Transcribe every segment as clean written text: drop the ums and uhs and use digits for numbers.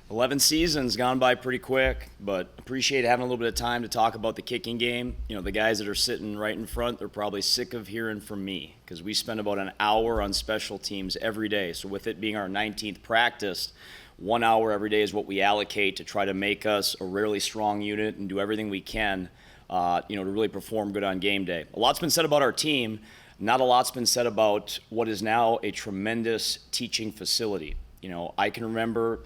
11 seasons gone by pretty quick, but appreciate having a little bit of time to talk about the kicking game. You know, the guys that are sitting right in front, they're probably sick of hearing from me because we spend about an hour on special teams every day. So with it being our 19th practice, 1 hour every day is what we allocate to try to make us a really strong unit and do everything we can, to really perform good on game day. A lot's been said about our team. Not a lot's been said about what is now a tremendous teaching facility. You know, I can remember,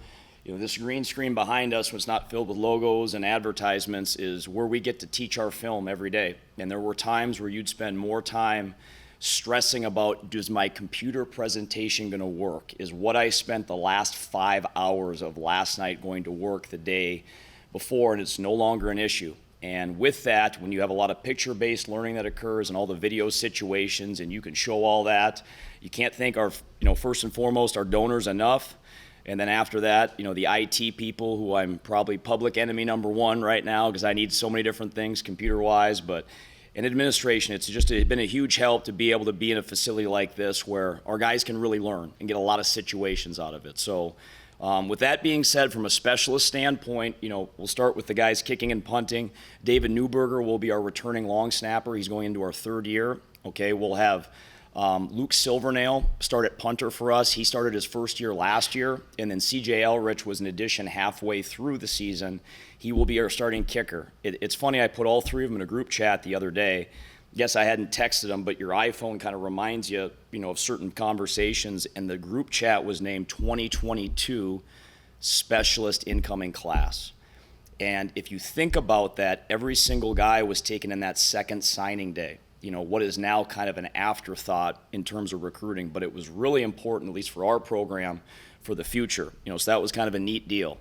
this green screen behind us, when it's not filled with logos and advertisements, is where we get to teach our film every day. And there were times where you'd spend more time stressing about, is my computer presentation going to work? Is what I spent the last 5 hours of last night going to work the day before? And it's no longer an issue. And with that, when you have a lot of picture-based learning that occurs and all the video situations, and you can show all that, you can't thank our, first and foremost, our donors enough. And then after that, the IT people, who I'm probably public enemy number one right now because I need so many different things computer-wise, but in administration, it's been a huge help to be able to be in a facility like this where our guys can really learn and get a lot of situations out of it. So with that being said, from a specialist standpoint, we'll start with the guys kicking and punting. David Newberger will be our returning long snapper. He's going into our third year. Okay, we'll have Luke Silvernail start at punter for us. He started his first year last year, and then CJ Elrich was an addition halfway through the season. He will be our starting kicker. It's funny, I put all three of them in a group chat the other day. Yes, I hadn't texted them, but your iPhone kind of reminds you, of certain conversations, and the group chat was named 2022 Specialist Incoming Class. And if you think about that, every single guy was taken in that second signing day. What is now kind of an afterthought in terms of recruiting, but it was really important, at least for our program, for the future. So that was kind of a neat deal.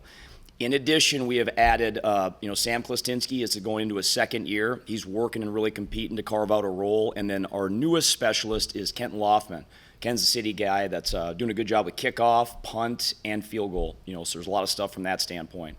In addition, we have added, Sam Klistinsky is going into his second year. He's working and really competing to carve out a role. And then our newest specialist is Kenton Loffman, Kansas City guy that's doing a good job with kickoff, punt, and field goal. So there's a lot of stuff from that standpoint.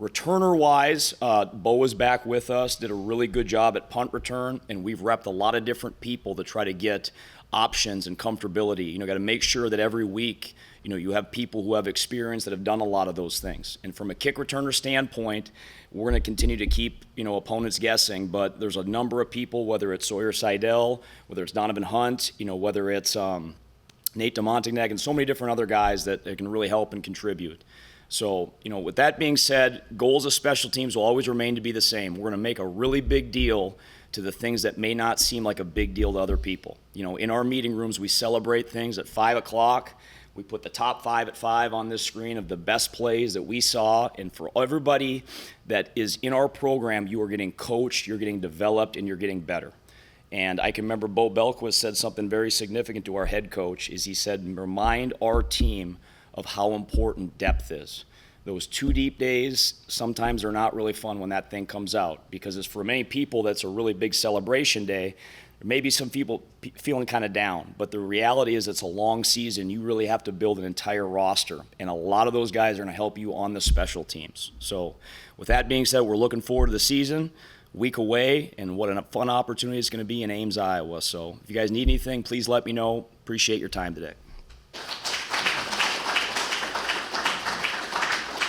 Returner-wise, Bo is back with us, did a really good job at punt return, and we've repped a lot of different people to try to get options and comfortability. Got to make sure that every week, you have people who have experience that have done a lot of those things. And from a kick returner standpoint, we're going to continue to keep, opponents guessing, but there's a number of people, whether it's Sawyer Seidel, whether it's Donovan Hunt, whether it's Nate DeMontignac, and so many different other guys that can really help and contribute. So, with that being said, goals of special teams will always remain to be the same. We're going to make a really big deal to the things that may not seem like a big deal to other people. In our meeting rooms, we celebrate things at 5 o'clock. We put the top 5 at 5 on this screen of the best plays that we saw. And for everybody that is in our program, you are getting coached, you're getting developed, and you're getting better. And I can remember Bo Belquist said something very significant to our head coach, is he said, remind our team of how important depth is. Those 2 deep days, sometimes are not really fun when that thing comes out, because for many people, that's a really big celebration day. There may be some people feeling kind of down, but the reality is it's a long season. You really have to build an entire roster, and a lot of those guys are going to help you on the special teams. So with that being said, we're looking forward to the season, week away, and what a fun opportunity it's going to be in Ames, Iowa. So if you guys need anything, please let me know. Appreciate your time today.